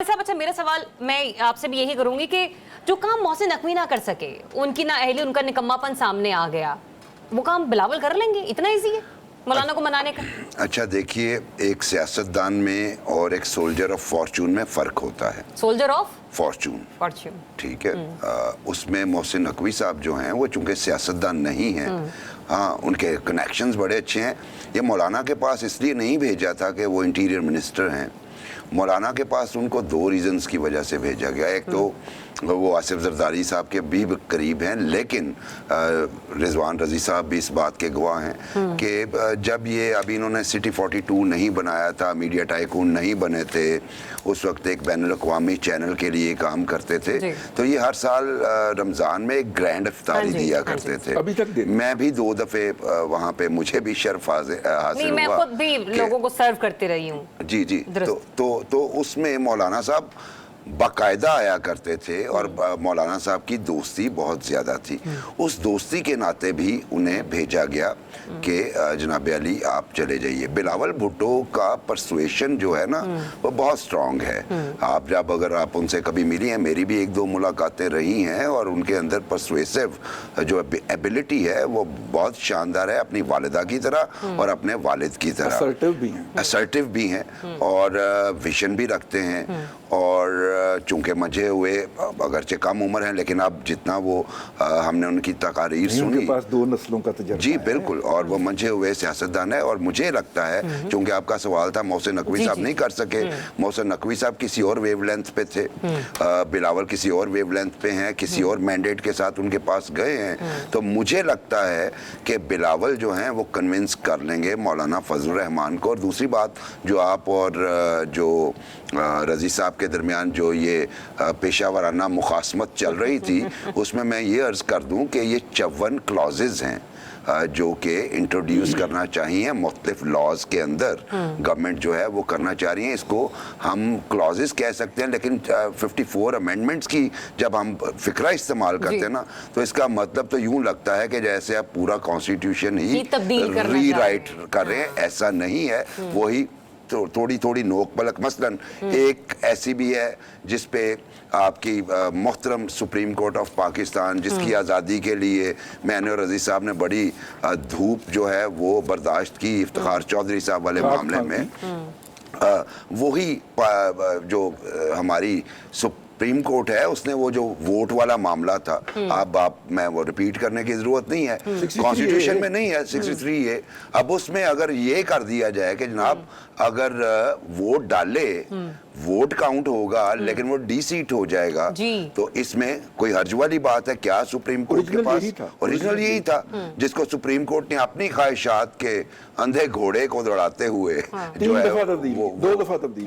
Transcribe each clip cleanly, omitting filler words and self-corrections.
साहब अच्छा मेरा सवाल मैं आपसे भी यही करूंगी कि जो काम मोहसिन नकवी ना कर सके, उनकी ना अहली, उनका निकम्मापन सामने आ गया, वो काम बिलावल कर लेंगे? इतना इजी है मौलाना को मनाने का? अच्छा देखिए, एक सियासतदान में और एक सोल्जर ऑफ फॉर्चून में फ़र्क होता है। सोल्जर ऑफ फॉर्चून, ठीक है। उसमें मोहसिन नकवी साहब जो हैं वो चूंकि सियासतदान नहीं हैं, हाँ उनके कनेक्शंस बड़े अच्छे हैं। ये मौलाना के पास इसलिए नहीं भेजा था कि वो इंटीरियर मिनिस्टर हैं। मौलाना के पास उनको दो रीजंस की वजह से भेजा गया। एक तो वो आसिफ जरदारी साहब के भी करीब हैं, लेकिन रिजवान रजी साहब भी इस बात के गवाह हैं कि जब ये अभी इन्होंने सिटी 42 नहीं बनाया था, मीडिया टाइकून नहीं बने थे, उस वक्त एक बैनुल अक़वामी चैनल के लिए काम करते थे, तो ये हर साल रमज़ान में एक ग्रैंड इफ्तारी दिया करते थे। अभी तक मैं भी 2 दफ़े वहाँ पे, मुझे भी शर्फ हासिल हुआ। मैं खुद भी लोगों को सर्व करते रही हूँ। जी जी, तो उसमें मौलाना साहब बाकायदा आया करते थे और मौलाना साहब की दोस्ती बहुत ज़्यादा थी। उस दोस्ती के नाते भी उन्हें भेजा गया कि जनाब अली आप चले जाइए। बिलावल भुट्टो का परसुएशन जो है ना वो बहुत स्ट्रॉन्ग है। आप जब अगर आप उनसे कभी मिली हैं, मेरी भी 1-2 मुलाकातें रही हैं, और उनके अंदर परसुएसिव जो एबिलिटी है वो बहुत शानदार है, अपनी वालिदा की तरह और अपने वालिद की तरह। असर्टिव भी हैं और विजन भी रखते हैं। और चूंकि मजे हुए अगरचे कम उम्र हैं, लेकिन अब जितना वो हमने उनकी तकारीर सुनी, उनके पास 2 नस्लों का तजुर्बा जी बिल्कुल, और वो मजे हुए सियासतदान है। और मुझे लगता है, चूंकि आपका सवाल था मोहसिन नकवी साहब नहीं कर सके, मोहसिन नकवी साहब किसी और वेवलेंथ पे थे, बिलावल किसी और वेवलेंथ पे हैं, किसी और मैंडेट के साथ उनके पास गए हैं। तो मुझे लगता है कि बिलावल जो हैं वो कन्विंस कर लेंगे मौलाना फजलुर रहमान को। और दूसरी बात, जो आप और जो रजी साहब के दरमियान जो ये पेशा वराना मुखासमत चल रही थी, उसमें मैं ये अर्ज़ कर दूं कि ये 54 क्लॉजेज हैं जो कि इंट्रोड्यूस करना चाहिए मुख्तलिफ लॉज के अंदर। गवर्नमेंट जो है वो करना चाह रही है, इसको हम क्लॉजेस कह सकते हैं, लेकिन 54 अमेंडमेंट्स की जब हम फिक्रा इस्तेमाल करते हैं ना, तो इसका मतलब तो यूं लगता है कि जैसे आप पूरा कॉन्स्टिट्यूशन ही रीराइट कर रहे हैं। ऐसा नहीं है, वही तो थोड़ी नोक पलक। मसलन एक ऐसी भी है जिस पे आपकी मोहतरम सुप्रीम कोर्ट ऑफ पाकिस्तान, जिसकी आज़ादी के लिए मैंने और रजी साहब ने बड़ी धूप जो है वो बर्दाश्त की, इफ्तिखार चौधरी साहब वाले मामले में, वही जो हमारी सुप्रीम कोर्ट है, उसने वो जो वोट वाला मामला था, अब मैं वो रिपीट करने की जरूरत नहीं है, कॉन्स्टिट्यूशन में नहीं है 63 है। अब उसमें अगर ये कर दिया जाए कि जनाब अगर वोट डाले, वोट काउंट होगा लेकिन वो डी-सीट हो जाएगा, तो इसमें कोई हर्ज वाली बात है क्या? सुप्रीम कोर्ट के पास ओरिजिनल यही था, जिसको सुप्रीम कोर्ट ने अपनी ख्वाहिशात के अंधे घोड़े को दौड़ाते हुए जो है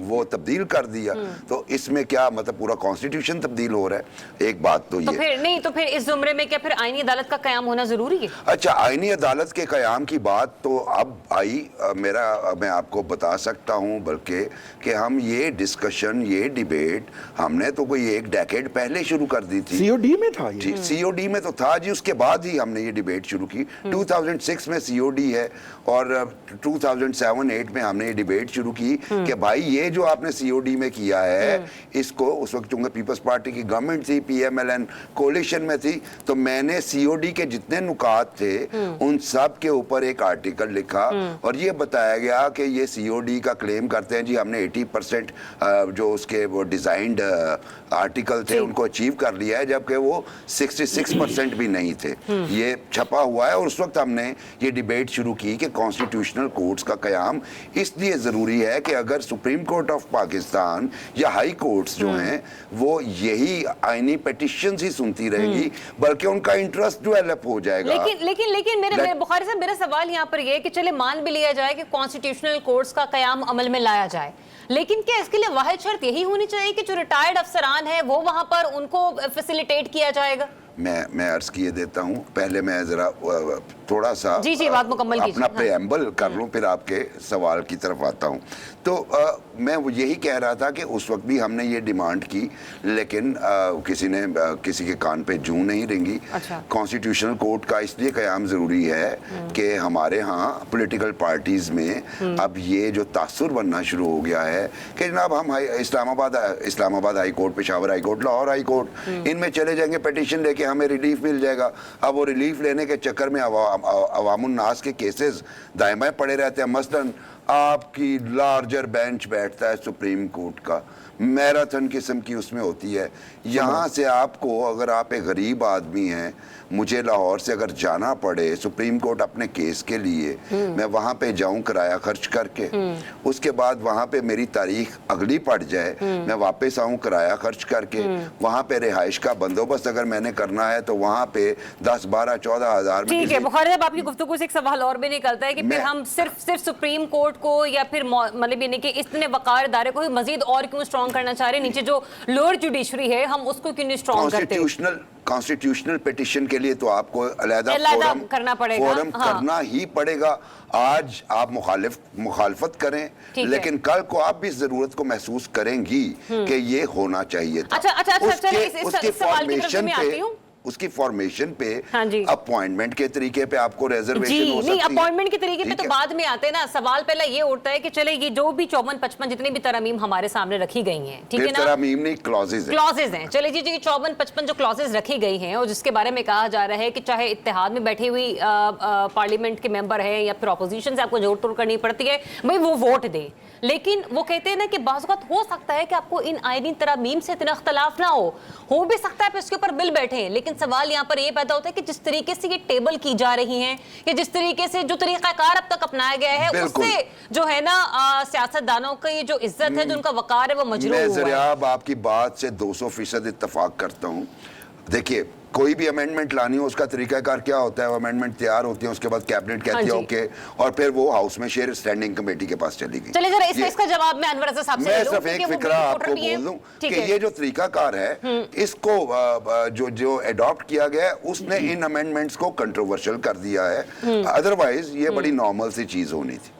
वो तब्दील कर दिया। तो इसमें क्या मतलब पूरा कॉन्स्टिट्यूशन तब्दील हो रहा है? एक बात तो ये फिर नहीं, तो फिर इस जुमरे में क्या फिर आईनी अदालत का कयाम होना जरूरी है? अच्छा, आईनी अदालत के कयाम की बात तो अब आई, मैं आपको बता सकता हूं बल्कि कि हम ये डिस्कशन, ये डिबेट हमने तो कोई 1 डेकेड पहले शुरू कर दी थी। सीओडी में था ये? सीओडी में तो था जी, उसके बाद ही हमने ये डिबेट शुरू की। 2006 में सीओडी है और 2007-8 में हमने ये डिबेट शुरू की कि भाई ये जो आपने सीओडी में किया है, इसको उस वक्त चूंकि पीपल्स पार्टी की गवर्नमेंट थी, PMLN कोलिशन में थी, तो मैंने सीओडी के जितने नुकात थे उन सब के ऊपर एक आर्टिकल लिखा और ये बताया गया कि ये सीओडी का क्लेम करते हैं जी हमने 80% जो उसके वो डिजाइंड आर्टिकल थे उनको अचीव कर लिया है, जबकि वो 66% भी नहीं थे। ये छपा हुआ है और उस वक्त हमने ये डिबेट शुरू की कि कॉन्स्टिट्यूशनल कोर्ट्स का कयाम इसलिए ज़रूरी है कि अगर सुप्रीम कोर्ट ऑफ पाकिस्तान या हाई कोर्ट्स जो हैं वो यही आईनी पिटिशंस ही सुनती रहेगी, बल्कि उनका इंटरेस्ट डेवलप हो जाएगा। लेकिन मेरे बुखारी साहब, मेरा सवाल यहाँ पर ये है कि चले मान भी लिया जाए कि कॉन्स्टिट्यूशनल कोर्ट्स का कयाम अमल में लाया जाए, लेकिन क्या इसके लिए वाहिद शर्त यही होनी चाहिए कि जो रिटायर्ड अफसरान है वो वहां पर उनको फैसिलिटेट किया जाएगा? मैं अर्ज किए देता हूँ। पहले मैं जरा थोड़ा सा जी, बात मुकम्मल कीजिए। अपना प्रेएम्बल कर लूँ, फिर आपके सवाल की तरफ आता हूँ। तो मैं वो यही कह रहा था कि उस वक्त भी हमने ये डिमांड की, लेकिन किसी के कान पे जूं नहीं रेंगी। अच्छा। कॉन्स्टिट्यूशनल कोर्ट का इसलिए क़याम ज़रूरी है कि हमारे यहाँ पॉलिटिकल पार्टीज़ में अब ये जो तासुर बनना शुरू हो गया है कि जनाब हम Islamabad high court, Peshawar high court, Lahore high court, इनमें चले जाएंगे पिटीशन लेके, हमें रिलीफ मिल जाएगा। अब वो रिलीफ लेने के चक्कर में अवामुन्नास के केसेस दाएं बाएं पड़े रहते हैं। मसलन आपकी लार्जर बेंच बैठता है सुप्रीम कोर्ट का, मैराथन किस्म की उसमें होती है। यहाँ से आपको, अगर आप एक गरीब आदमी हैं, मुझे लाहौर से अगर जाना पड़े सुप्रीम कोर्ट अपने केस के लिए, मैं वहाँ पे जाऊँ किराया खर्च करके, उसके बाद वहाँ पे मेरी तारीख अगली पड़ जाए, मैं वापस आऊँ किराया खर्च करके, वहाँ पे रिहाइश का बंदोबस्त अगर मैंने करना है तो वहाँ पे 10, 12, 14 हज़ार में। ठीक है बुखारी साहब, आपकी गुफ्तगू से एक सवाल और भी निकलता है कि फिर हम सिर्फ सुप्रीम कोर्ट को या फिर मतलब यानी कि इतने वकार इदारे को ही मजीद और क्यों स्ट्रॉन्ग करना चाह रहे हैं? नीचे जो लोअर जुडिशरी है हम उसको क्यों नहीं स्ट्रॉन्ग करते? कॉन्स्टिट्यूशनल पिटीशन के लिए तो आपको अलहदा फोरम करना पड़ेगा, करना ही पड़ेगा। आज आप मुखालफत करें, लेकिन कल को आप भी इस जरूरत को महसूस करेंगी कि ये होना चाहिए था। अच्छा, उसके फॉर्मेशन पे, उसकी फॉर्मेशन पे, हाँ जी, अपॉइंटमेंट के तरीके पे आपको रिजर्वेशन हो सकती है। नहीं, अपॉइंटमेंट के तरीके पे तो बाद में आते हैं ना। सवाल पहले ये उठता है कि चले ये जो भी 54, 55 जितनी भी तरमीम हमारे सामने रखी गई हैं, ठीक है ना, तरमीम नहीं, क्लॉजेज हैं। चले जी 54, 55 जो क्लॉजेज रखी गई हैं और जिसके बारे में कहा जा रहा है कि चाहे इत्तेहाद में बैठी हुई पार्लियामेंट के मेंबर है या फिर ऑपोजिशन से आपको जोड़ तोड़ करनी पड़ती है, भाई वो वोट दे। लेकिन वो कहते हैं ना कि बाज़ वक़्त हो सकता है कि आपको इन आईनी तरमीम से इतना इख्तलाफ ना हो भी सकता है फिर उसके ऊपर बिल बैठे। लेकिन सवाल यहाँ पर ये पैदा होता है कि जिस तरीके से ये टेबल की जा रही हैं या जिस तरीके से जो तरीक़ाकार अब तक अपनाया गया है, उससे जो है ना सियासतदानों की जो इज्जत है, जो उनका वकार है, वो मजरूह हुआ है। आपकी बात से 200% इत्तफाक करता हूँ। देखिए, कोई भी अमेंडमेंट लानी हो उसका तरीकाकार क्या होता है? वो अमेंडमेंट तैयार होती है, उसके बाद कैबिनेट कहती है ओके, और फिर वो हाउस में शेयर स्टैंडिंग कमेटी के पास चली गई। चलिए जरा इसका जवाब मैं अनवर रज़ा साहब से ले लूं, सिर्फ एक फिक्रा आपको बोल दूं कि ये जो तरीकाकार है, इसको जो अडॉप्ट किया गया है, उसने इन अमेंडमेंट्स को कंट्रोवर्शियल कर दिया है। अदरवाइज ये बड़ी नॉर्मल सी चीज होनी थी।